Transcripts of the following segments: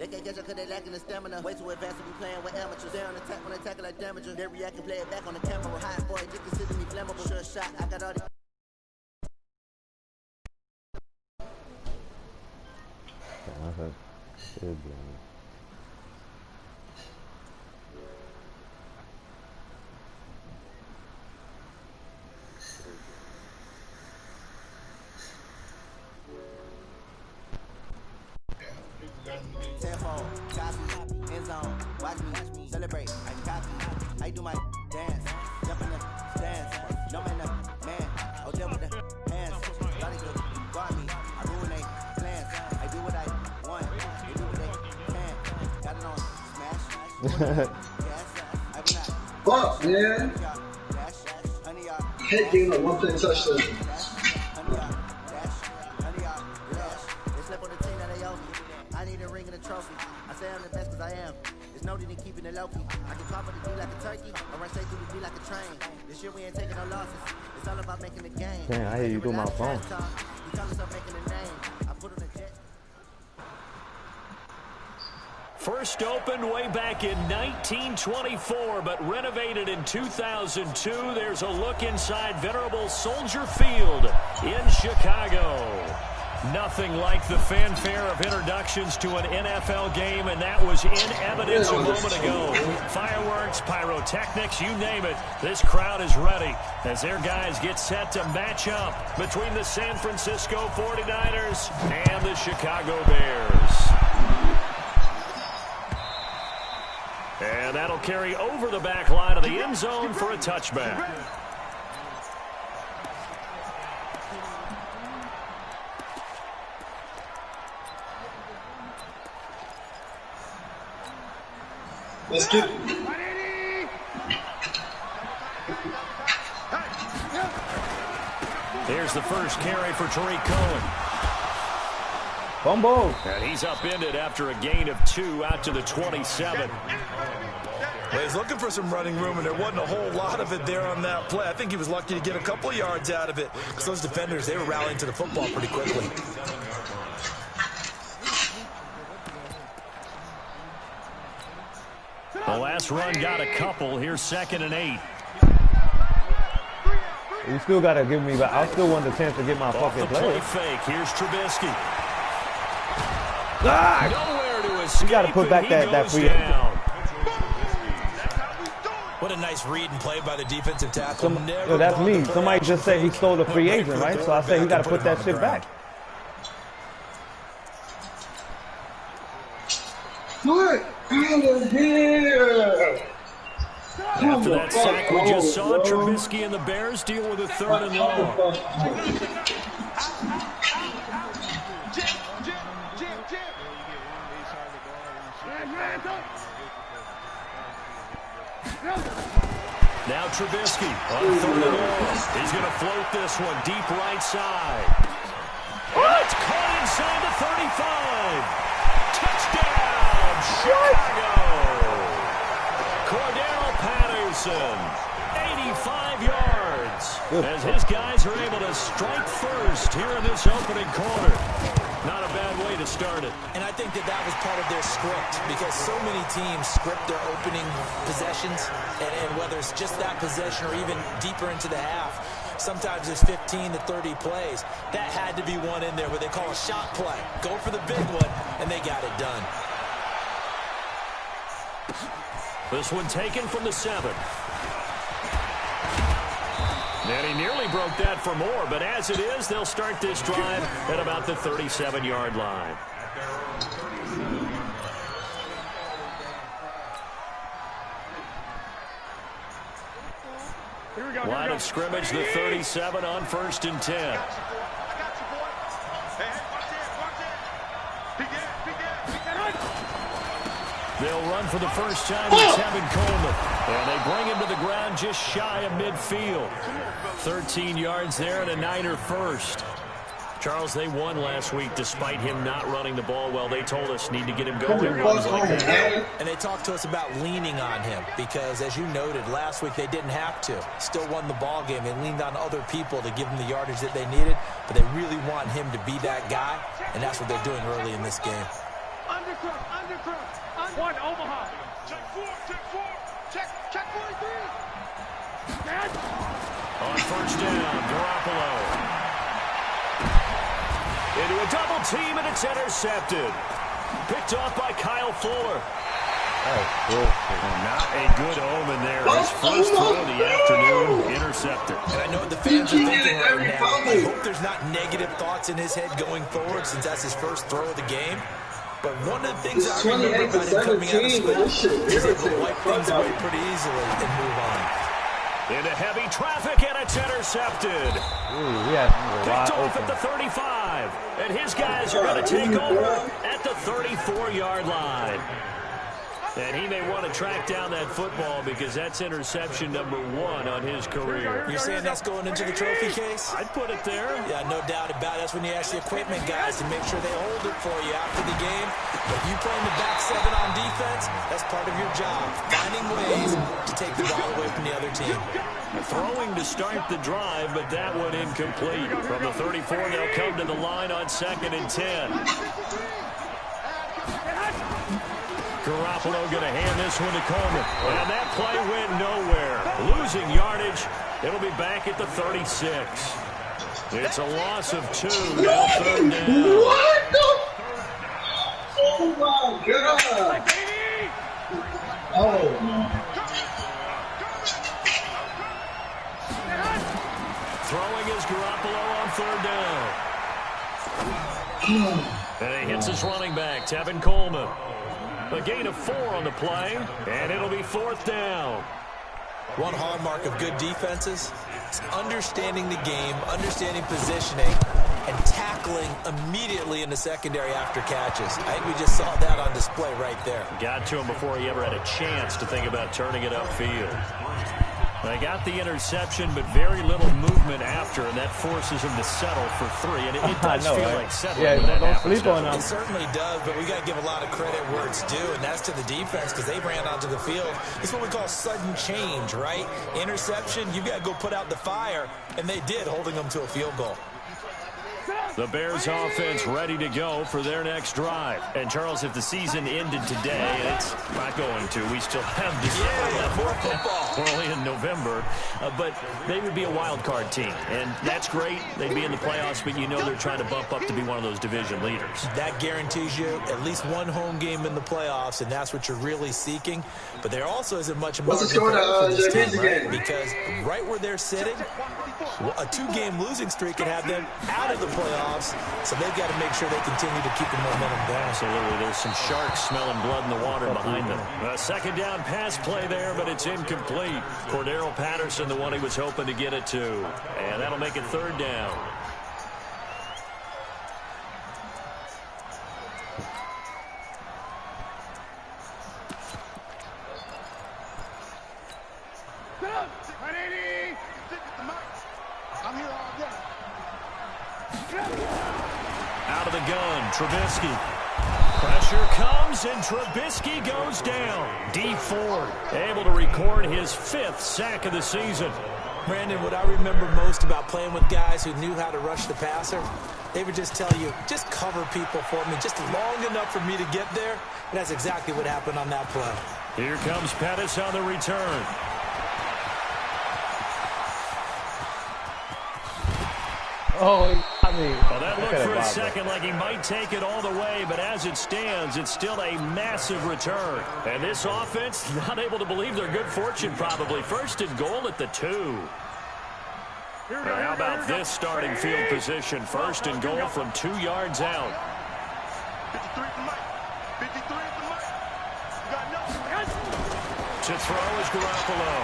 They can't catch up cause they lacking the stamina. Way too advanced to be playing with amateurs. They on attack when they tackle like damager. They react and play it back on the camera. Hot boy, just consider me flammable. Sure shot, I got all the... Tenfold, copy, end zone, watch me, celebrate, I copy, I do my dance, jump in the stands, no man, man, oh them with the hands, gotta go, guard me, I ruin they plans, I do what I want, they do what they can, got it on, smash, fuck, man, head game on 1 play touchdown. I need a ring and a trophy. I say I'm the best cause I am. There's no need in keeping it low-key. I can pop it to be like a turkey, or run straight through the beat like a train. This year we ain't taking no losses. It's all about making the game. Dang, I hear you through my phone. You tell yourself making a name. I put on a jet. First opened way back in 1924, but renovated in 2002. There's a look inside venerable Soldier Field in Chicago. Nothing like the fanfare of introductions to an NFL game, and that was in evidence a moment ago. Fireworks, pyrotechnics, you name it. This crowd is ready as their guys get set to match up between the San Francisco 49ers and the Chicago Bears. And that'll carry over the back line of the end zone for a touchback. Let's get it. Here's the first carry for Tariq Cohen. Fumble. And he's upended after a gain of 2 out to the 27. Well, he's looking for some running room, and there wasn't a whole lot of it there on that play. I think he was lucky to get a couple of yards out of it because those defenders, they were rallying to the football pretty quickly. The last run got a couple. Here's 2nd and 8. You still got to give me, but I still want the chance to get my fucking play. Fake. Here's Trubisky. Ah! Nowhere to escape. You got to put back that free. What a nice read and play by the defensive tackle. That's me. Somebody just said he stole the free agent, right? So I say he got to put that shit back. What? Out of here! After that sack we just saw, Trubisky and the Bears deal with a 3rd and long. Now Trubisky on 3rd and long. He's going to float this one deep right side. And it's caught inside the 35. Touchdown, Chicago! Cordero Patterson, 85 yards, as his guys are able to strike first here in this opening quarter. Not a bad way to start it. And I think that was part of their script, because so many teams script their opening possessions, and whether it's just that possession or even deeper into the half, sometimes it's 15 to 30 plays. That had to be one in there where they call a shot play. Go for the big one, and they got it done. This one taken from the 7. And he nearly broke that for more, but as it is, they'll start this drive at about the 37-yard line. Line of scrimmage, the 37 on 1st and 10. They'll run for the first time with Tevin Coleman. And they bring him to the ground just shy of midfield. 13 yards there and a Niner first. Charles, they won last week despite him not running the ball well. They told us need to get him going. And they talked to us about leaning on him because, as you noted, last week they didn't have to. Still won the ball game. They leaned on other people to give them the yardage that they needed, but they really want him to be that guy, and that's what they're doing early in this game. One, Omaha. Check 4. Check 43. On first down, Garoppolo. Into a double team, and it's intercepted. Picked off by Kyle Fuller. Not a good omen there. His first throw of the afternoon, intercepted. And I know what the fans are thinking right now. I hope there's not negative thoughts in his head going forward since that's his first throw of the game. But one of the things I remember about him coming out of school is able to wipe things away pretty easily and move on. Into heavy traffic, and it's intercepted. Picked off at the 35. And his guys are going to take over at the 34-yard line. And he may want to track down that football because that's interception number 1 on his career. You're saying that's going into the trophy case? I'd put it there. Yeah, no doubt about it. That's when you ask the equipment guys to make sure they hold it for you after the game. But if you play in the back 7 on defense, that's part of your job, finding ways to take the ball away from the other team. Throwing to start the drive, but that one incomplete. From the 34, they'll come to the line on 2nd and 10. Garoppolo going to hand this one to Coleman. And that play went nowhere. Losing yardage. It'll be back at the 36. It's a loss of 2. Now 3rd down. What the? Oh, my God. Oh. Throwing is Garoppolo on 3rd down. And he hits his running back, Tevin Coleman. A gain of 4 on the play, and it'll be 4th down. One hallmark of good defenses is understanding the game, understanding positioning, and tackling immediately in the secondary after catches. I think we just saw that on display right there. Got to him before he ever had a chance to think about turning it upfield. They got the interception, but very little movement after, and that forces him to settle for 3. And it does feel like settling when that happens. It certainly does, but we got to give a lot of credit where it's due, and that's to the defense because they ran onto the field. It's what we call sudden change, right? Interception, you got to go put out the fire, and they did, holding them to a field goal. The Bears offense ready to go for their next drive. And, Charles, if the season ended today, and it's not going to, we still have December left. More football. We're only in November. But they would be a wild card team. And that's great. They'd be in the playoffs, but you know they're trying to bump up to be one of those division leaders. That guarantees you at least one home game in the playoffs, and that's what you're really seeking. But there also isn't much more for this team, right? Because right where they're sitting, a 2-game losing streak could have them out of the playoffs, so they've got to make sure they continue to keep the momentum down. Absolutely. There's some sharks smelling blood in the water behind them. A 2nd down pass play there, but it's incomplete. Cordero Patterson, the one he was hoping to get it to. And that'll make it 3rd down. Out of the gun, Trubisky. Pressure comes, and Trubisky goes down. D Ford able to record his 5th sack of the season. Brandon, what I remember most about playing with guys who knew how to rush the passer, they would just tell you, just cover people for me, just long enough for me to get there. And that's exactly what happened on that play. Here comes Pettis on the return. Oh, I mean, well, that looked for a second like he might take it all the way, but as it stands, it's still a massive return. And this offense, not able to believe their good fortune probably. 1st and goal at the 2. Now, how about this starting field position? 1st and goal from 2 yards out. 53 at the mic. 53 at the mic. You got nothing. To throw is Garoppolo.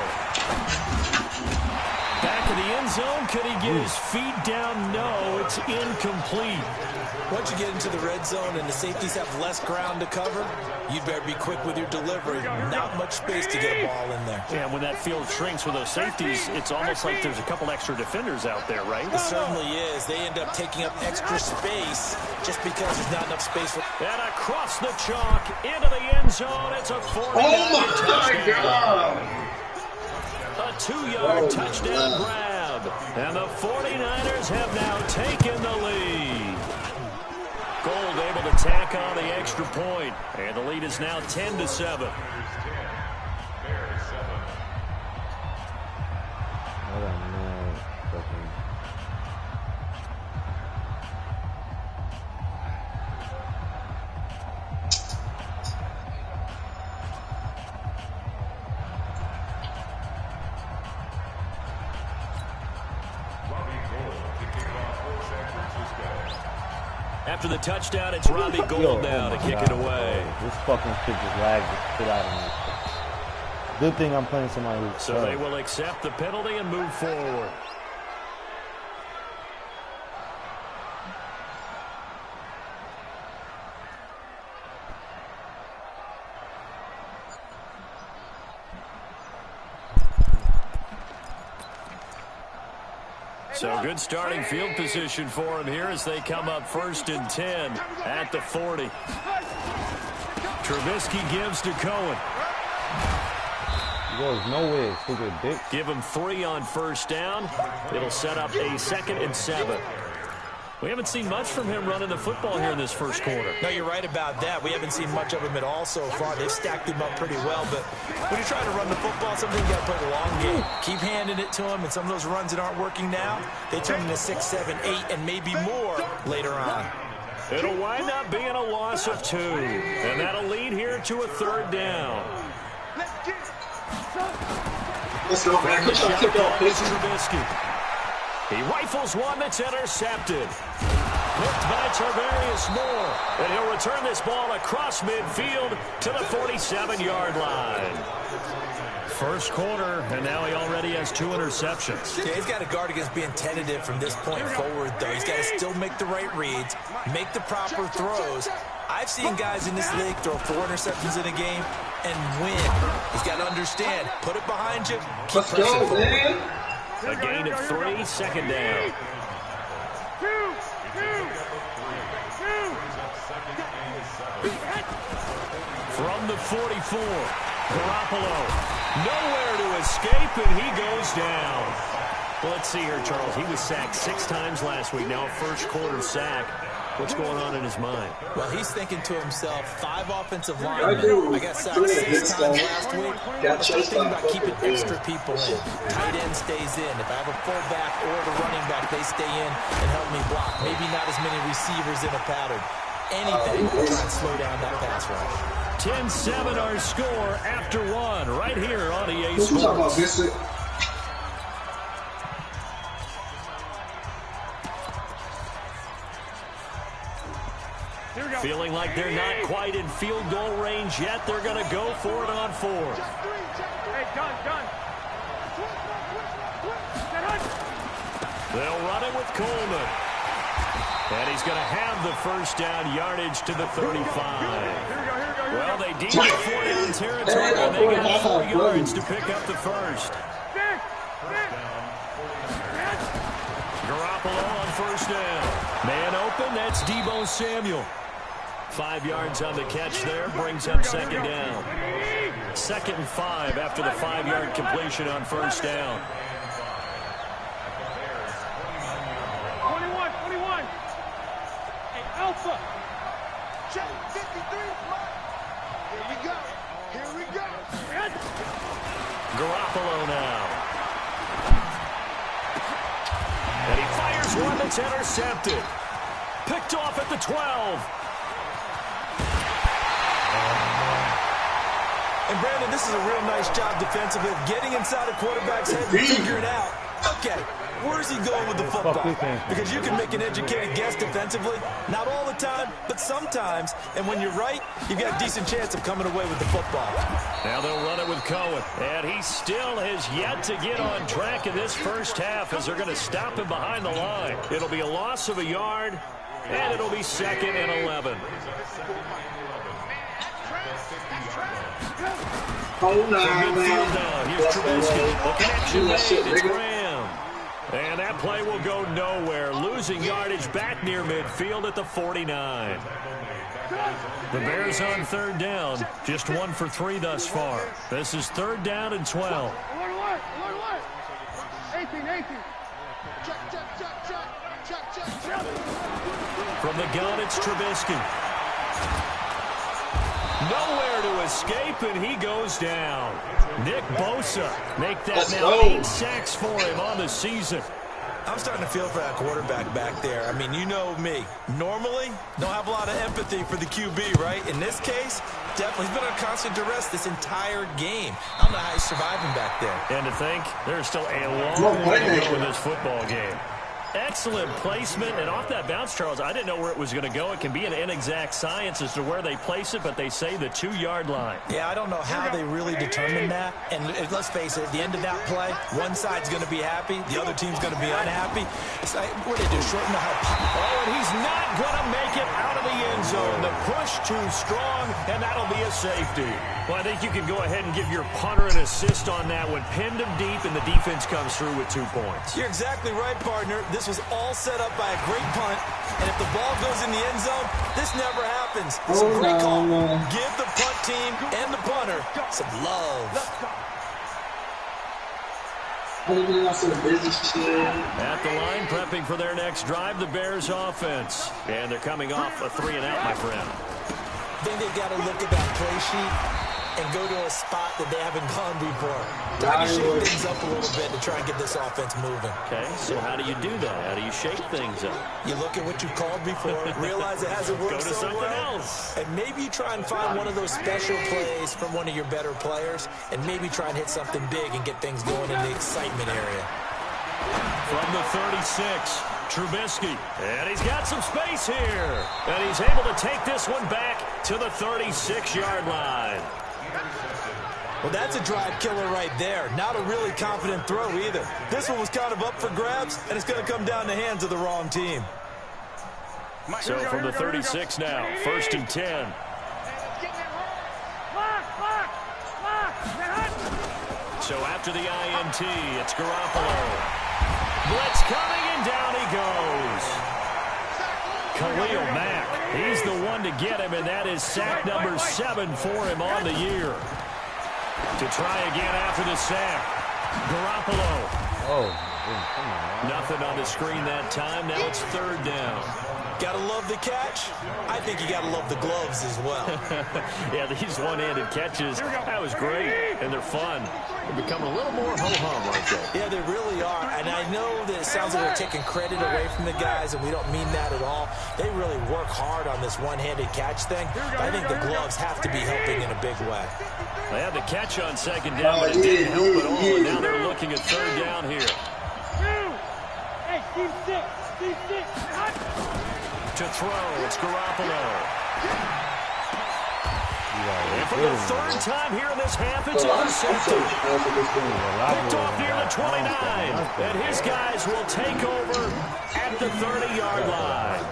Back in the end zone. Could he get his feet down? No, it's incomplete. Once you get into the red zone and the safeties have less ground to cover, you better be quick with your delivery. Not much space to get a ball in there. Yeah, when that field shrinks with those safeties, it's almost like there's a couple extra defenders out there, right? It certainly is. They end up taking up extra space just because there's not enough space for... And across the chalk, into the end zone. It's a 49-yard touchdown. A 2-yard touchdown grab. And the 49ers have now taken the lead. Gold able to tack on the extra point, and the lead is now 10-7. After the touchdown, it's Robbie Gould now to kick it away. This fucking shit just lagged the shit out of me. Good thing I'm playing somebody who's So they will accept the penalty and move forward. So good starting field position for him here as they come up 1st and 10 at the 40. Trubisky gives to Cohen. He goes nowhere, stupid bitch. Give him 3 on 1st down. It'll set up a 2nd and 7. We haven't seen much from him running the football here in this first quarter. No, you're right about that. We haven't seen much of him at all so far. They've stacked him up pretty well, but when you're trying to run the football, sometimes you got to play the long game. Keep handing it to him, and some of those runs that aren't working now, they turn into 6, 7, 8, and maybe more later on. It'll wind up being a loss of 2, and that'll lead here to a 3rd down. Let's go, man. Good shot. Kick off, please. Trubisky. He rifles one that's intercepted. Hooked by Tarvarius Moore. And he'll return this ball across midfield to the 47-yard line. First quarter, and now he already has 2 interceptions. Yeah, he's got to guard against being tentative from this point forward, though. He's got to still make the right reads, make the proper throws. I've seen guys in this league throw 4 interceptions in a game and win. He's got to understand, put it behind you, keep Let's go, man. A gain of 3, 2nd down. From the 44, Garoppolo. Nowhere to escape, and he goes down. Well, let's see here, Charles. He was sacked 6 times last week. Now a first quarter sack. What's going on in his mind? Well, he's thinking to himself, 5 offensive linemen. I got sacked 6 times last week. I'm thinking about keeping extra people in. Tight end stays in. If I have a fullback or the running back, they stay in and help me block. Maybe not as many receivers in a pattern. Anything to try and slow down that pass rush. 10-7 our score after 1 right here on EA Sports. Feeling like they're not quite in field goal range yet. They're going to go for it on 4. They'll run it with Coleman. And he's going to have the first down yardage to the 35. Well, they deemed it 4-down territory, and they got 4 yards to pick up the first. Garoppolo on 1st down. Man open, that's Deebo Samuel. 5 yards on the catch there, brings up 2nd down. 2nd and 5 after the 5-yard completion on 1st down. 21. Hey, Alpha. Check 53. Here we go. Garoppolo now. And he fires one that's intercepted. Picked off at the 12. And Brandon, this is a real nice job defensively of getting inside a quarterback's head and figuring out, okay, where's he going with the football? Because you can make an educated guess defensively. Not all the time, but sometimes. And when you're right, you've got a decent chance of coming away with the football. Now they'll run it with Cohen. And he still has yet to get on track in this first half as they're going to stop him behind the line. It'll be a loss of a yard, and it'll be 2nd and 11. Hold on, man. Here's Trubisky. The connection made. It's Graham. And that play will go nowhere. Losing yardage back near midfield at the 49. The Bears on 3rd down. Just 1 for 3 thus far. This is 3rd down and 12. 18. From the gun, it's Trubisky. Nowhere to escape, and he goes down. Nick Bosa make that now 8 sacks for him on the season. I'm starting to feel for that quarterback back there. I mean, you know me. Normally, don't have a lot of empathy for the QB, right? In this case, definitely he's been on constant duress this entire game. I don't know how he's surviving back there. And to think, there's still a long way to go in this football game. Excellent placement, and off that bounce, Charles, I didn't know where it was going to go. It can be an inexact science as to where they place it, but they say the 2-yard line. Yeah, I don't know how they really determine that. And let's face it, at the end of that play, one side's going to be happy, the other team's going to be unhappy. It's like, what do they do, shorten the high? Oh, and he's not going to make it out of the end zone. The push too strong, and that'll be a safety. Well, I think you can go ahead and give your punter an assist on that one. Pinned him deep, and the defense comes through with 2 points. You're exactly right, partner. This was all set up by a great punt, and if the ball goes in the end zone, this never happens. It's a great call. Give the punt team and the punter some love. At the line, prepping for their next drive, the Bears offense. And they're coming off a 3-and-out, my friend. I think they've got to look at that play sheet and go to a spot that they haven't gone before. Try to shake things up a little bit to try and get this offense moving. Okay, so how do you do that? How do you shake things up? You look at what you called before, realize it hasn't worked so well, and maybe you try and find one of those special plays from one of your better players, and maybe try and hit something big and get things going in the excitement area. From the 36, Trubisky, and he's got some space here, and he's able to take this one back to the 36-yard line. Well, that's a drive killer right there. Not a really confident throw either. This one was kind of up for grabs, and it's going to come down the hands of the wrong team. So from the 36 now, 1st and 10. So after the INT, it's Garoppolo. Blitz coming, and down he goes. Khalil Mack, he's the one to get him, and that is sack number 7 for him on the year. To try again after the sack. Garoppolo. Oh, come on. Nothing on the screen that time. Now it's 3rd down. Gotta love the catch. I think you gotta love the gloves as well. Yeah, these one-handed catches, that was great, and they're fun. They're becoming a little more ho-hum, aren't they? Yeah, they really are, and I know that it sounds like we're taking credit away from the guys, and we don't mean that at all. They really work hard on this one-handed catch thing, but I think the gloves have to be helping in a big way. They had the catch on 2nd down, but it didn't help at all, and now they're looking at 3rd down here. To throw, it's Garoppolo. And for the 3rd time here in this half, it's intercepted. Picked off near the 29, and his guys will take over at the 30-yard line.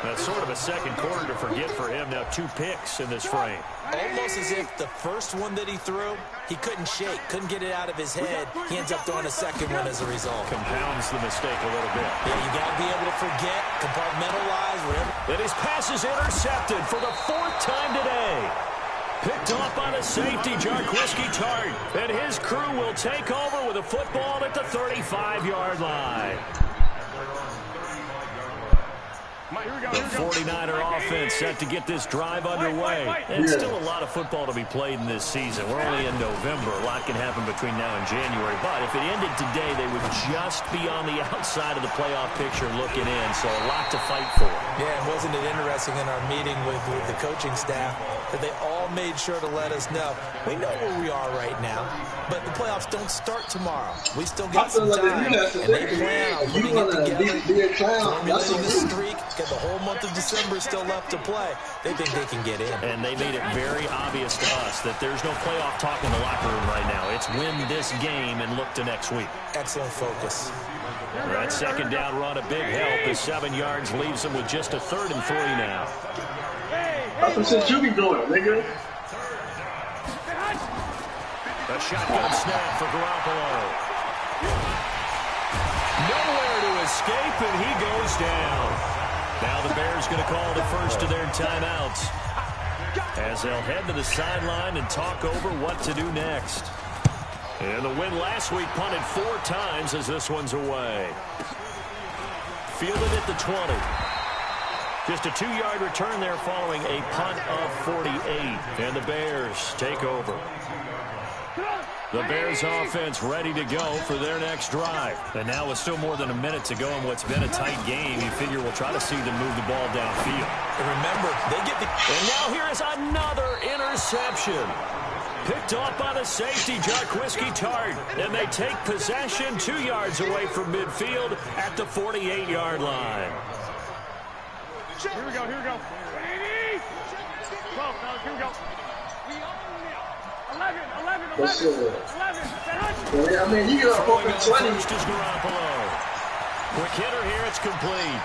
That's sort of a second quarter to forget for him. Now 2 picks in this frame. Almost as if the first one that he threw, he couldn't shake, couldn't get it out of his head. He ends up throwing a second one as a result. Compounds the mistake a little bit. Yeah, you got to be able to forget, compartmentalize, whatever. And his pass is intercepted for the 4th time today. Picked off by the safety, Jarquiski Tart. And his crew will take over with a football at the 35-yard line. The 49er offense set to get this drive underway. And still a lot of football to be played in this season. We're only in November. A lot can happen between now and January. But if it ended today, they would just be on the outside of the playoff picture looking in. So a lot to fight for. Yeah, and wasn't it interesting in our meeting with the coaching staff that they all made sure to let us know, we know where we are right now, but the playoffs don't start tomorrow. We still got some time, and they plan on putting it together, formulating the streak, got the whole month of December still left to play. They think they can get in. And they made it very obvious to us that there's no playoff talk in the locker room right now. It's win this game and look to next week. Excellent focus. That 2nd down run, a big help. As 7 yards leaves them with just a 3rd and 3 now. That's some shit you be doing, nigga. A shotgun snap for Garoppolo. Nowhere to escape, and he goes down. Now the Bears going to call the first of their timeouts, as they'll head to the sideline and talk over what to do next. And the win last week punted 4 times as this one's away. Fielded at the 20. Just a 2-yard return there following a punt of 48. And the Bears take over. The Bears offense ready to go for their next drive. And now with still more than a minute to go in what's been a tight game, you figure we'll try to see them move the ball downfield. And remember, they get the... And now here is another interception. Picked off by the safety, Jarquiski Tart. And they take possession 2 yards away from midfield at the 48-yard line. Here we go, here we go. 12, fellas, here we go. 11. I mean, you get up over 20. First is Garoppolo. Quick hitter here, it's complete.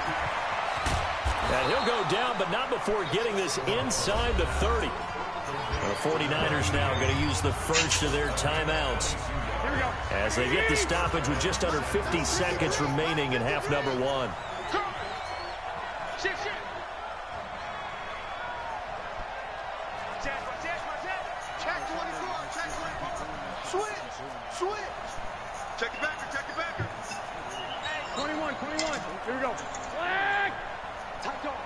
And he'll go down, but not before getting this inside the 30. The 49ers now going to use the first of their timeouts Here we go. as they get the stoppage with just under 50 seconds remaining in half number 1. Shift. Check 24. Switch. Check it backer. 21. Here we go. Flag. Tight dog.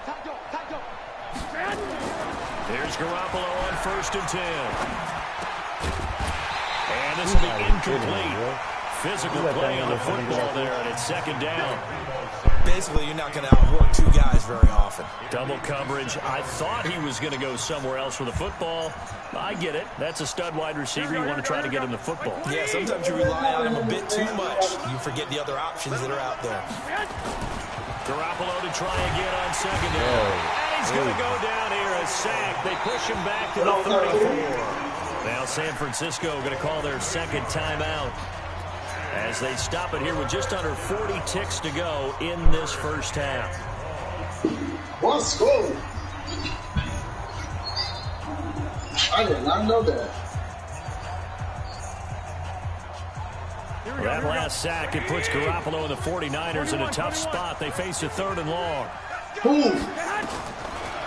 Here's Garoppolo on 1st and 10. And this will be incomplete. Physical play on the football there, and it's 2nd down. Basically, you're not going to outwork 2 guys very often. Double coverage. I thought he was going to go somewhere else with the football. I get it. That's a stud wide receiver. You want to try to get him the football. Yeah, sometimes you rely on him a bit too much. You forget the other options that are out there. Garoppolo to try again on 2nd down. And he's going to go down here, a sack. They push him back to the 34. Now San Francisco going to call their 2nd timeout as they stop it here with just under 40 ticks to go in this first half. Let's go. I did not know that. That last sack, it puts Garoppolo and the 49ers in a tough spot. They face a 3rd and long.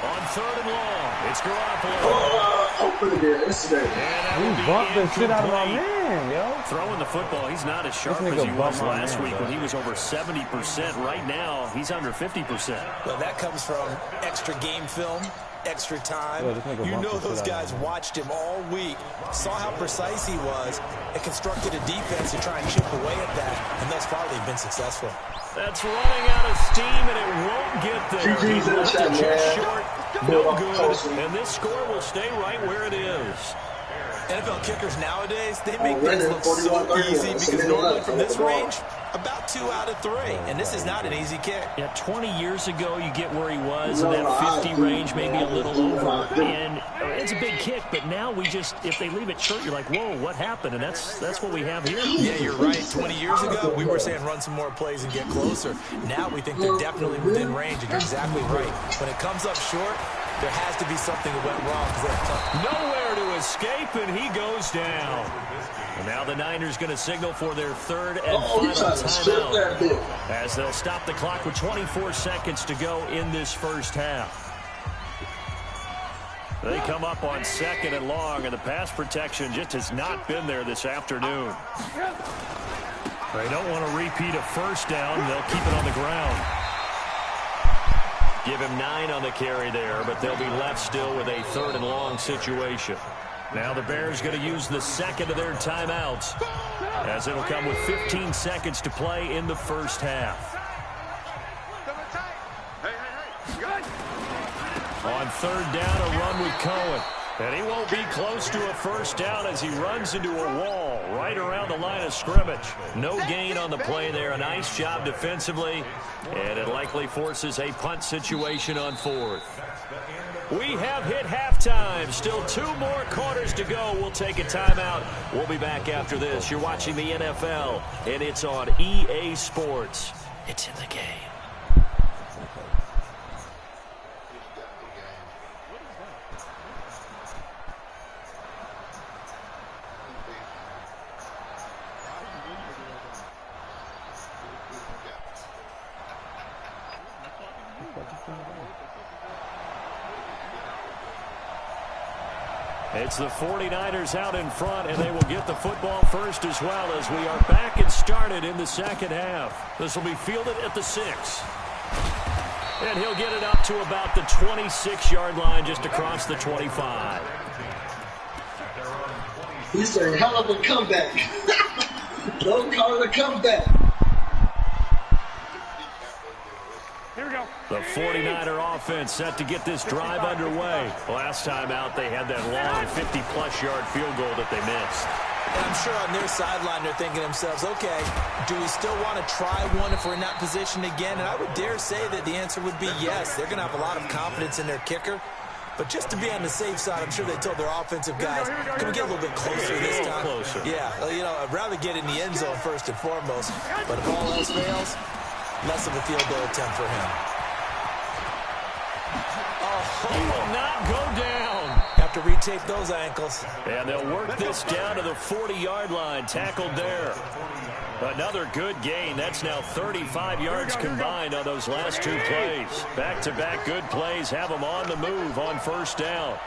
On 3rd and long, it's Garoppolo. Put it there yesterday. He bumped the shit out of my man, yo. Throwing the football, he's not as sharp as he was last week when he was over 70%. Right now, he's under 50%. Well, that comes from extra game film, extra time. You know those guys watched him all week, saw how precise he was, and constructed a defense to try and chip away at that. And thus far, they've been successful. That's running out of steam, and it won't get there. GG's in the chat, just man. short, no good, and this score will stay right where it is. NFL kickers nowadays, they make things look so easy because normally from this range, about 2 out of 3. And this is not an easy kick. Yeah, 20 years ago, you get where he was in that 50 range, maybe a little over. And it's a big kick, but now we just, if they leave it short, you're like, whoa, what happened? And that's what we have here. Yeah, you're right. 20 years ago, we were saying run some more plays and get closer. Now we think they're definitely within range, and you're exactly right. When it comes up short, there has to be something that went wrong. Nowhere to escape, and he goes down. And now the Niners going to signal for their 3rd and final timeout as they'll stop the clock with 24 seconds to go in this first half. They come up on 2nd and long, and the pass protection just has not been there this afternoon. They don't want to repeat a first down. They'll keep it on the ground. Give him 9 on the carry there, but they'll be left still with a 3rd and long situation. Now the Bears going to use the 2nd of their timeouts as it'll come with 15 seconds to play in the first half. On 3rd down, a run with Cohen. And he won't be close to a first down as he runs into a wall right around the line of scrimmage. No gain on the play there. A nice job defensively. And it likely forces a punt situation on 4th. We have hit halftime. Still 2 more quarters to go. We'll take a timeout. We'll be back after this. You're watching the NFL, and it's on EA Sports. It's in the game. It's the 49ers out in front, and they will get the football first as well as we are back and started in the second half. This will be fielded at the 6. And he'll get it up to about the 26-yard line, just across the 25. He's a hell of a comeback. Don't call it a comeback. Here we go. The 49er offense set to get this drive underway. Last time out, they had that long 50-plus yard field goal that they missed. And I'm sure on their sideline they're thinking to themselves, okay, do we still want to try one if we're in that position again? And I would dare say that the answer would be yes. They're going to have a lot of confidence in their kicker. But just to be on the safe side, I'm sure they told their offensive guys, can we get a little bit closer this time? Closer. Yeah, you know, I'd rather get in the end zone first and foremost. But if all else fails, less of a field goal attempt for him. He will not go down. Have to retape those ankles. And they'll work this down to the 40-yard line. Tackled there. Another good gain. That's now 35 yards combined on those last two plays. Back-to-back good plays have them on the move on first down.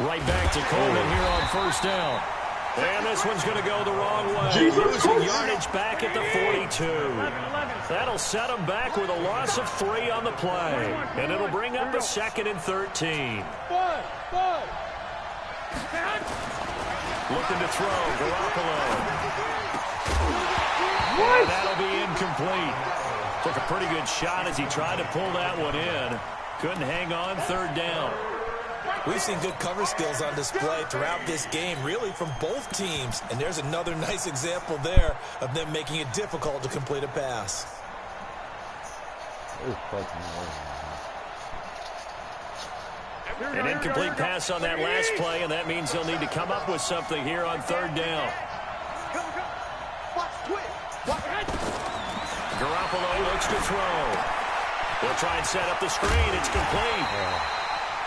Right back to Coleman here on first down. And this one's going to go the wrong way. Losing yardage back at the 42. That'll set them back with a loss of 3 on the play. And it'll bring up a 2nd and 13. Looking to throw, Garoppolo. And that'll be incomplete. Took a pretty good shot as he tried to pull that one in. Couldn't hang on, 3rd down. We've seen good cover skills on display throughout this game, really from both teams. And there's another nice example there of them making it difficult to complete a pass. An incomplete pass on that last play, and that means they'll need to come up with something here on 3rd down. Garoppolo looks to throw. They'll try and set up the screen. It's complete.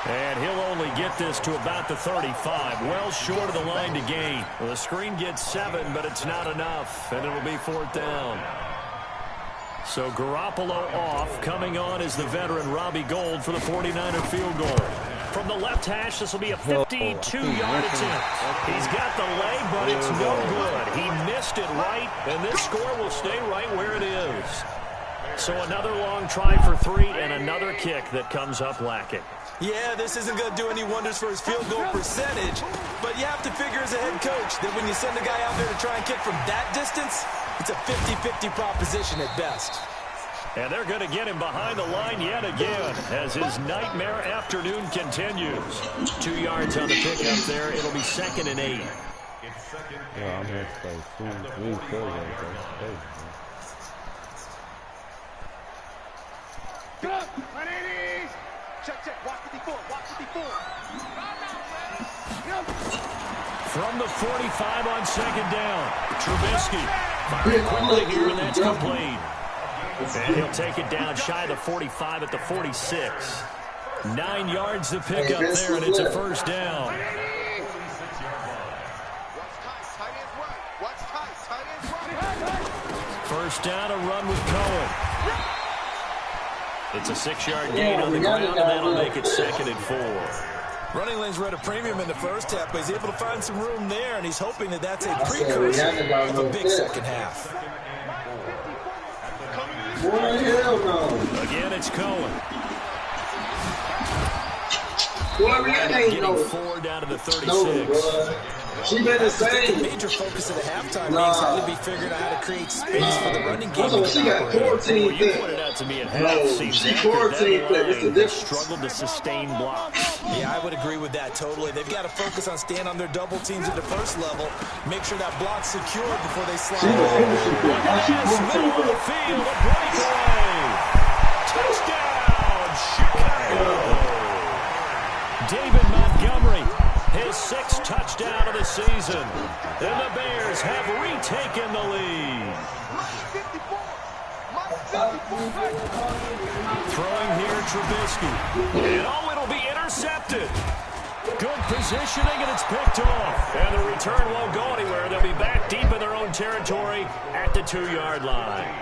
And he'll only get this to about the 35, well short of the line to gain. Well, the screen gets 7, but it's not enough, and it'll be 4th down. So Garoppolo off. Coming on is the veteran Robbie Gould for the 49er field goal. From the left hash, this will be a 52-yard attempt. He's got the leg, but it's no good. He missed it right, and this score will stay right where it is. So another long try for 3 and another kick that comes up lacking. Yeah, this isn't going to do any wonders for his field goal percentage, but you have to figure as a head coach that when you send a guy out there to try and kick from that distance, it's a 50-50 proposition at best. And they're going to get him behind the line yet again as his nightmare afternoon continues. 2 yards on the pickup there. It'll be 2nd and 8. Yeah, I'm going to stay 2, 3, 4. Good. 180. Check. Watch 54. Watch 54. From the 45 on 2nd down. Trubisky firing quickly here, and that's complete. And he'll take it down shy of the 45 at the 46. 9 yards to pick up there, and it's a 1st down. First down, a run with Cohen. It's a 6-yard gain on the ground, and that'll make it 2nd and 4. Running lanes were at a premium in the first half, but he's able to find some room there, and he's hoping that that's a precursor of a big second half. Again, it's Cohen. Getting 4 down to the 36. She better say. The major focus of the halftime means how to be figuring out how to create space for the running game. She got 14 you pointed out to me at half season she 14 they struggled to sustain blocks. Yeah, I would agree with that totally. They've got to focus on staying on their double teams at the first level. Make sure that block's secured before they slide. Middle of the field, a breakaway. Touchdown, Chicago. David Montgomery, his 6th touchdown of the season. And the Bears have retaken the lead. Throwing here, Trubisky. And it'll be intercepted. Good positioning, and it's picked off. And the return won't go anywhere. They'll be back deep in their own territory at the 2-yard line.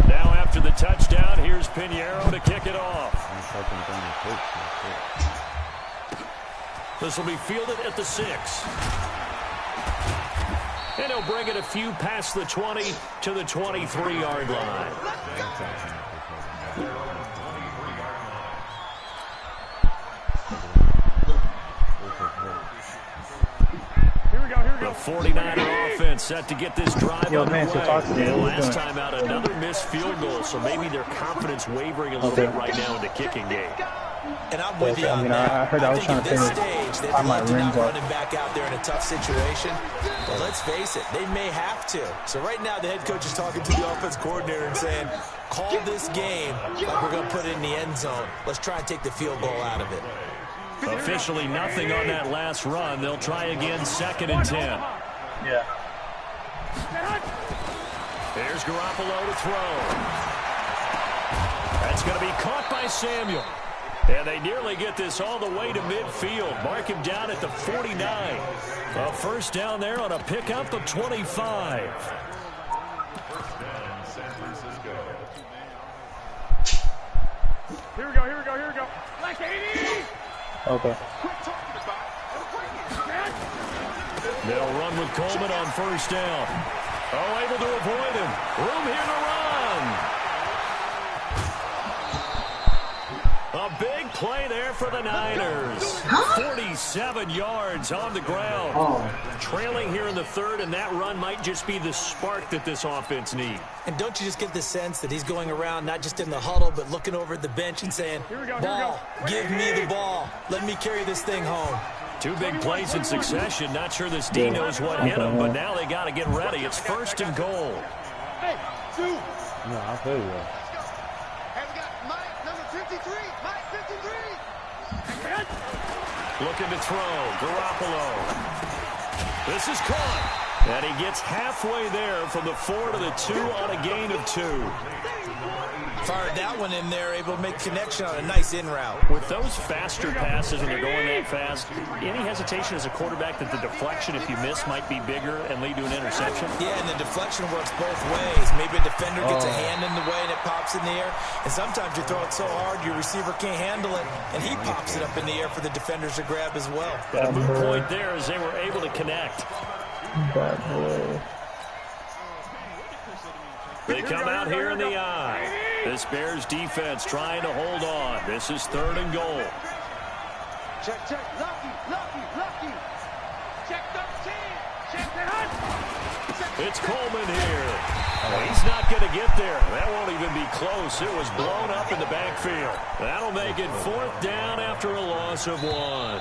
Now after the touchdown, here's Pinheiro to kick it off. This will be fielded at the 6. And he'll bring it a few past the 20 to the 23-yard line. The 49er offense set to get this drive underway. Last time out, another missed field goal, so maybe their confidence wavering a little bit right now in the kicking game. And I'm with you on that. I heard I was trying to at this stage, they've led to not running back out there in a tough situation. But let's face it, they may have to. So right now, the head coach is talking to the offense coordinator and saying, call this game like we're going to put it in the end zone. Let's try and take the field goal out of it. Officially nothing on that last run. They'll try again, 2nd and 10. Yeah. There's Garoppolo to throw. That's going to be caught by Samuel. And they nearly get this all the way to midfield. Mark him down at the 49. A first down there on a pickup of 25. Here we go. Like 80. Okay. They'll run with Coleman on first down. Oh, able to avoid him. Room here to run. A big play there for the Niners. 47 yards on the ground. Trailing here in the 3rd, and that run might just be the spark that this offense needs. And don't you just get the sense that he's going around not just in the huddle, but looking over at the bench and saying, ball, give me the ball. Let me carry this thing home. 2 big plays in succession. Not sure this D knows what hit him, but now they got to get ready. It's 1st and goal. Hey, 2. No, I feel you. Looking to throw. Garoppolo. This is caught. And he gets halfway there from the 4 to the 2 on a gain of 2. Fired that one in there, able to make connection on a nice in route. With those faster passes, when they're going that fast, any hesitation as a quarterback that the deflection, if you miss, might be bigger and lead to an interception? Yeah, and the deflection works both ways. Maybe a defender gets a hand in the way and it pops in the air. And sometimes you throw it so hard your receiver can't handle it, and he pops it up in the air for the defenders to grab as well. But a moot point there as they were able to connect. Bad boy. They come out here in the eye. This Bears defense trying to hold on. This is 3rd and goal. Check. Lucky. Check 13. Check that. It's Coleman here. He's not going to get there. That won't even be close. It was blown up in the backfield. That'll make it 4th down after a loss of 1.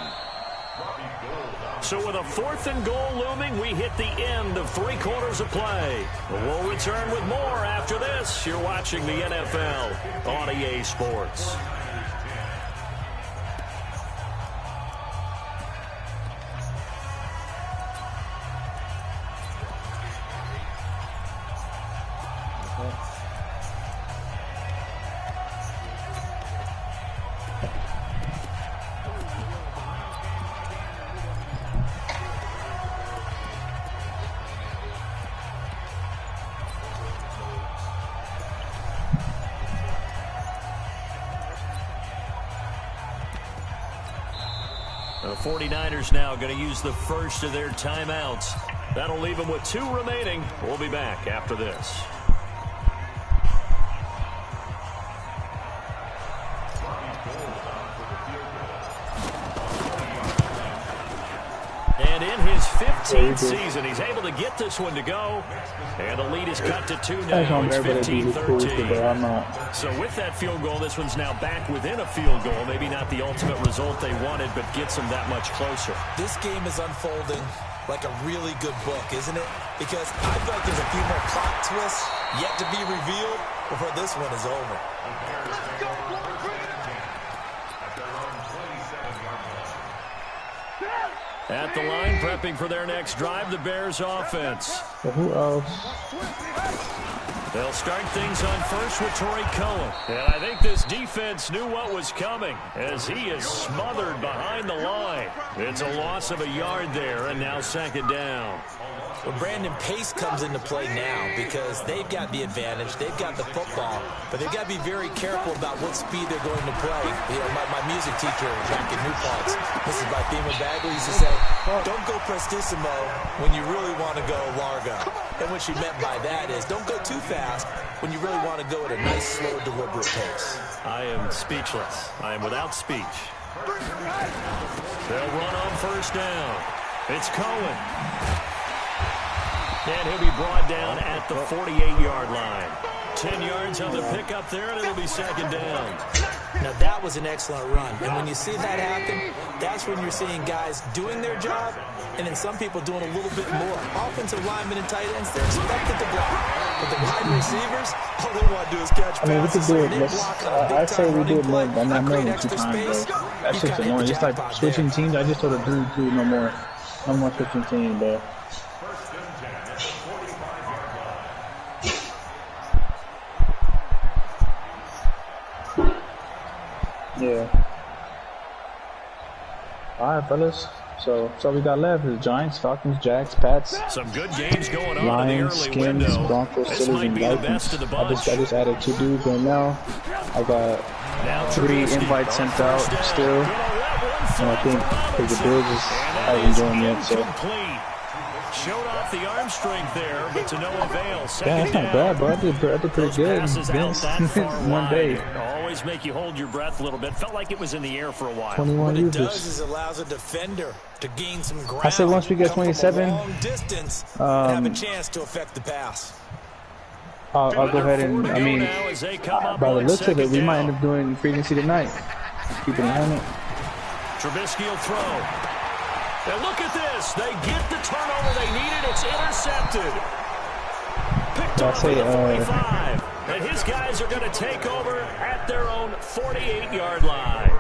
So with a 4th and goal looming, we hit the end of 3 quarters of play. We'll return with more after this. You're watching the NFL on EA Sports. The 49ers now going to use the first of their timeouts. That'll leave them with 2 remaining. We'll be back after this. And in his 15th season, he's able to get this one to go. And the lead is cut to 2 now. It's 15-13. So with that field goal, this one's now back within a field goal. Maybe not the ultimate result they wanted, but gets them that much closer. This game is unfolding like a really good book, isn't it? Because I feel like there's a few more plot twists yet to be revealed before this one is over. Let's go, At the line, prepping for their next drive, the Bears offense. So who else? They'll start things on first with Troy Cohen. And I think this defense knew what was coming as he is smothered behind the line. It's a loss of a yard there, and now 2nd down. Well, Brandon, pace comes into play now because they've got the advantage. They've got the football, but they've got to be very careful about what speed they're going to play. You know, my music teacher back in New Paltz, this is by Beamer Bagley, used to say, don't go prestissimo when you really want to go largo. And what she meant by that is don't go too fast when you really want to go at a nice, slow, deliberate pace. I am speechless. I am without speech. They'll run on first down. It's Cohen. And he'll be brought down at the 48-yard line. 10 yards on the pickup there, and it'll be second down. Now, that was an excellent run. And when you see that happen, that's when you're seeing guys doing their job and then some people doing a little bit more. Offensive linemen and tight ends, they're expected to block. But the wide receivers, all they want to do is catch passes. I mean, we could do it. I say we do it more, but not more than 2 times, bro. That's just annoying. Just like switching teams, I just told the dude to no more switching teams, bro. Yeah. All right, fellas. So we got left is Giants, Falcons, Jags, Pats. Some good games going on Lions, in the early Skins, window. Broncos, This Steelers, might and be the Vikings. best of the bunch. I just added 2 dudes right now. I got Now 3 Trubisky invites on sent out first down. still. Gonna let one And fly I think for because the Robinson. Bills And haven't that joined yet, is so. incomplete. Showed off the arm strength there, but to no avail. Second Yeah, that's not down. bad, bro. I did pretty Those good. passes out that far One wide day. always make you hold your breath a little bit. Felt like it was in the air for a while. 21 What it does users. is allows a defender to gain some ground. I said once we get come from a 27, long distance, and have a chance to affect the pass. I'll go ahead and, I mean, Now as they come up by the on looks of it, second we might down. end up doing free agency tonight. Keep it on it. Trubisky will throw. And look at this. They get the turnover they needed. It's intercepted. Picked I up say, at the 45. And his guys are going to take over at their own 48-yard line.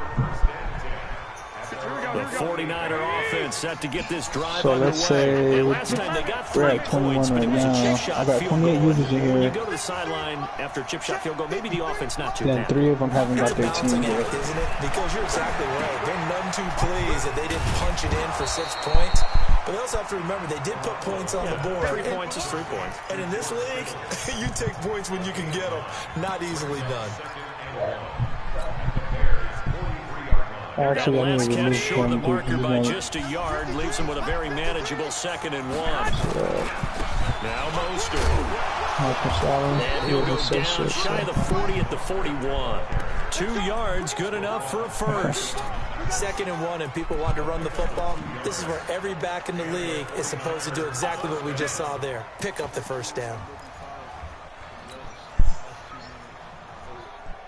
The 49er offense set to get this drive So underway. let's say And last time they got we're 3 at 21 points, but it right was a now. chip shot I got field 28 goal. users in When you here. go to the sideline after a chip shot field goal, maybe the offense not too Then happy. 3 of them haven't It's got a their team balancing yet. act, isn't it? Because you're exactly right. They're none too pleased that they didn't punch it in for 6 points. But they also have to remember they did put points on the board. 3 points is 3 points. And in this league, you take points when you can get them. Not easily done. Actually, That I need last to catch remove short of the 20 marker by people. just a yard leaves him with a very manageable 2nd and 1. Now Mostert. Marcus Allen, And he'll go so down shy of the 40 at the 41. 2 yards, good enough for a first. 2nd and 1, and people want to run the football. This is where every back in the league is supposed to do exactly what we just saw there. Pick up the first down.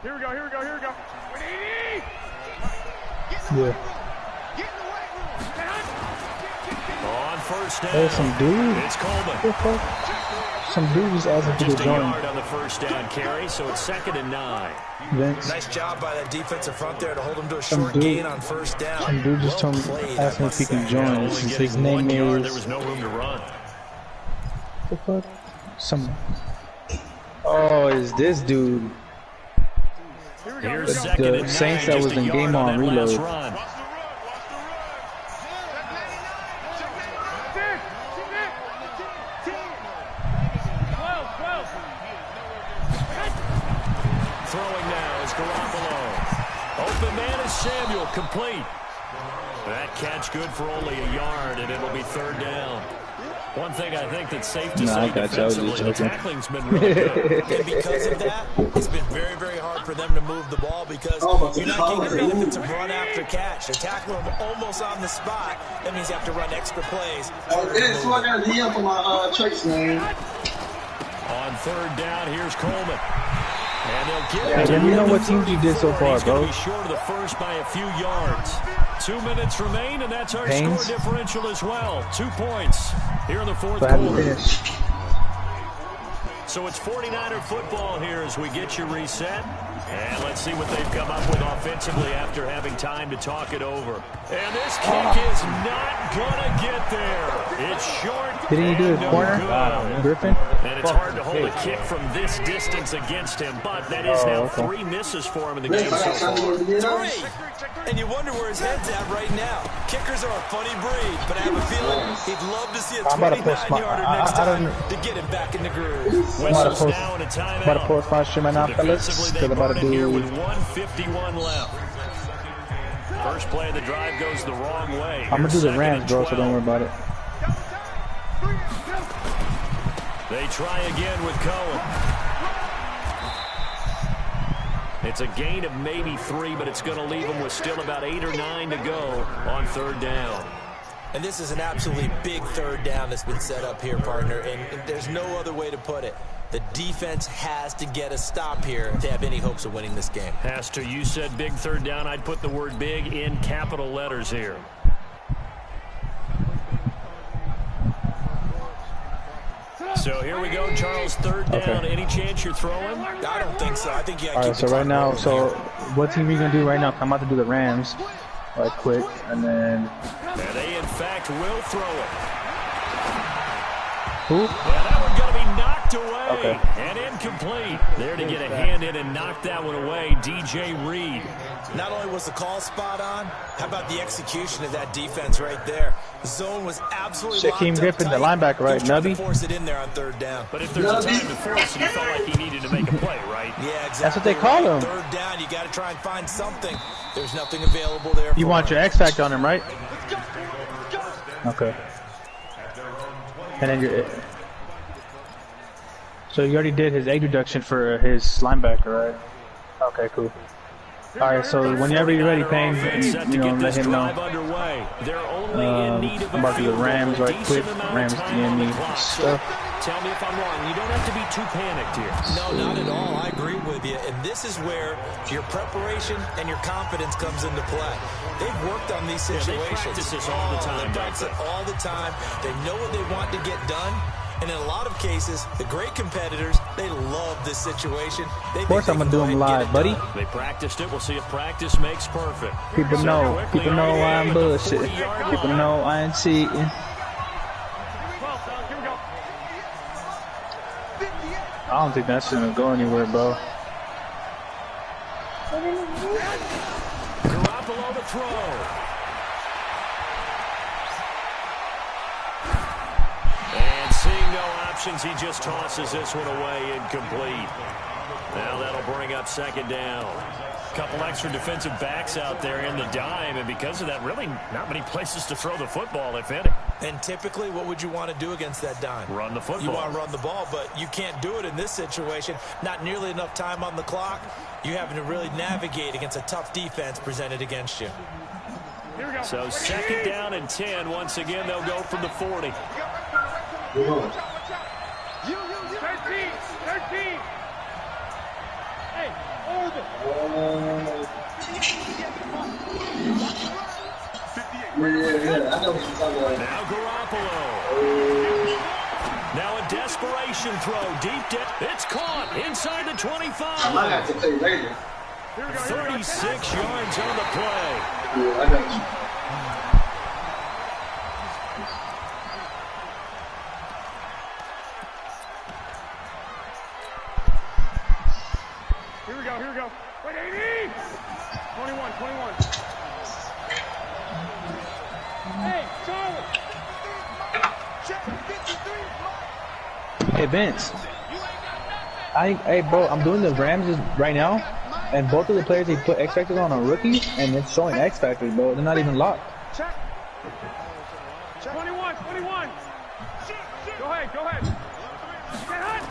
Here we go, here we go, here we go. Yeah. On first down. There's some dude. It's Coleman. What the fuck? Some dude just asked me Just to a join. yard on the first down carry, so it's 2nd and 9. Vince. Nice job by that defensive front there to hold him to a Some short dude- gain on first down. Some dude just told me, played, asked I me if must he can say. join. Only His getting name 1 yard, there is. was no room to run. The fuck? Some. Oh, is this dude? Here's 2nd and 9. Saints that just was a in yard game on that last reload. run. Throwing now is Garoppolo. Open man is Samuel, complete. That catch good for only a yard, and it'll be 3rd down. One thing I think that's safe to Nah, say I got you. I was just defensively, the joking. tackling's been really good. And because of that, it's been very, very hard for them to move the ball because you're not getting the benefits of run after catch. They're tackling them almost on the spot. That means you have to run extra plays. It's what I got to DM for my Trace name. On 3rd down, here's Coleman. And they'll get Hey, it let me to know the what teams you did so 34. far, He's going bro. to be short of the first by a few yards. 2 minutes remain, and that's our Haynes. score differential as well. 2 points here in the 4th So I haven't quarter. finished. So it's 49er football here as we get you reset. And let's see what they've come up with offensively after having time to talk it over. And this kick is not going to get there. It's short Didn't he do his corner? Griffin? And it's hard to hold a kick from this distance against him, but that is now 3 misses for him in the game so far. 3! And you wonder where his head's at right now. Kickers are a funny breed, but I have a feeling he'd love to see a 29-yarder next time to get him back in the groove. Whistles now and a timeout. I'm about to post my stream right now, fellas. Defensively, they burn it here with 1:51 left. First play of the drive goes the wrong way. I'm going to do the Rams, bro, so don't worry about it. They try again with Cohen. It's a gain of maybe 3, but it's going to leave them with still about 8 or 9 to go on 3rd down. And this is an absolutely big 3rd down that's been set up here, partner, and there's no other way to put it. The defense has to get a stop here to have any hopes of winning this game. Pastor, you said big 3rd down. I'd put the word big in capital letters here. So here we go, Charles, 3rd down. Okay. Any chance you're throwing? I don't think so. I think you got to All keep right, so the right now, clock so rolling here. what team are you going to do right now? I'm about to do the Rams right quick, and then... And they, in fact, will throw it. Who? Yeah, that one's going to be knocked away Okay. and incomplete. There to get a hand in and knock that one away, DJ Reed. Not only was the call spot on, how about the execution of that defense right there? The zone was absolutely locked Shaquem up Griffin, the tight. linebacker, right? He was trying to Nubby? force it in there on 3rd down. But if there's a time to force it, he felt like he needed to make a play, right? Yeah, exactly. That's what they call him. 3rd down, you got to try and find something. There's nothing available there. You for want him. your X Factor on him, right? Okay. And then you're... So you already did his age reduction for his linebacker, right? Okay, cool. All right, so whenever you're ready, Payne, you know, let him know. I'm about to do the Rams right quick. Rams DM me stuff. Tell me if I'm wrong. You don't have to be too panicked here. No, not at all. I agree with you. And this is where your preparation and your confidence comes into play. They've worked on these situations. They practice this all the time. They practice it all the time. They know what they want to get done. And in a lot of cases, the great competitors, they love this situation. Of course I'm going to do them live, buddy. They practiced it. We'll see if practice makes perfect. People know I'm bullshit. People know I ain't cheating. I don't think that's going to go anywhere, bro. Garoppolo to throw. Seeing no options, he just tosses this one away, incomplete. Now that'll bring up 2nd down. A couple extra defensive backs out there in the dime, and because of that, really not many places to throw the football, if any. And typically, what would you want to do against that dime? Run the football. You want to run the ball, but you can't do it in this situation. Not nearly enough time on the clock. You're having to really navigate against a tough defense presented against you. So 2nd down and 10. Once again, they'll go from the 40. 13. Hey, hold it. Yeah, I know what you're talking about. Now Garoppolo. Now a desperation throw. Deep depth. It's caught inside the 25. I might have to play later. 36 yards on the play. Yeah, I got you. Here we go. Wait, 80! 21. Hey, Charlie! Hey, Vince. Hey, bro, I'm doing the Rams right now, and both of the players they put X Factors on are rookies, and it's showing X Factors, bro. They're not even locked. Check. 21. Go ahead. Get hot.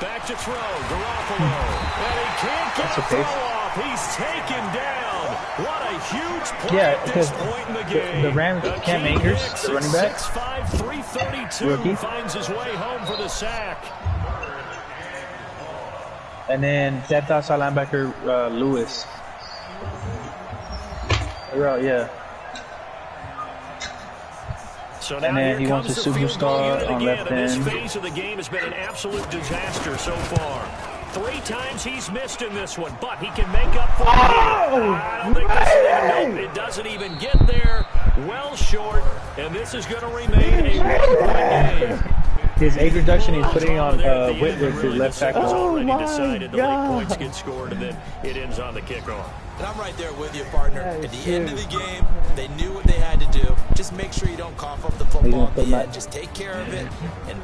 Back to throw. Garoppolo. And he can't get That's a okay. throw off. He's taken down. What a huge play Yeah, at this because point in the game. the Rams, Cam Akers, the running back, 6'5", 332, rookie, finds his way home for the sack. and then that outside linebacker Lewis. Yeah. So And now then here he wants comes a the field goal superstar unit on again, left and this end. phase of the game has been an absolute disaster so far. 3 times he's missed in this one, but he can make up for it. I don't think it doesn't even get there. Well short, and this is going to remain a one-point game. His age reduction, he's putting on Whitworth, his left tackle. Already decided the late points get scored, and then it ends on the kickoff. And I'm right there with you, partner. At the end of the game, they knew what they had to do. Just make sure you don't cough up the football at the end. Just take care of it. And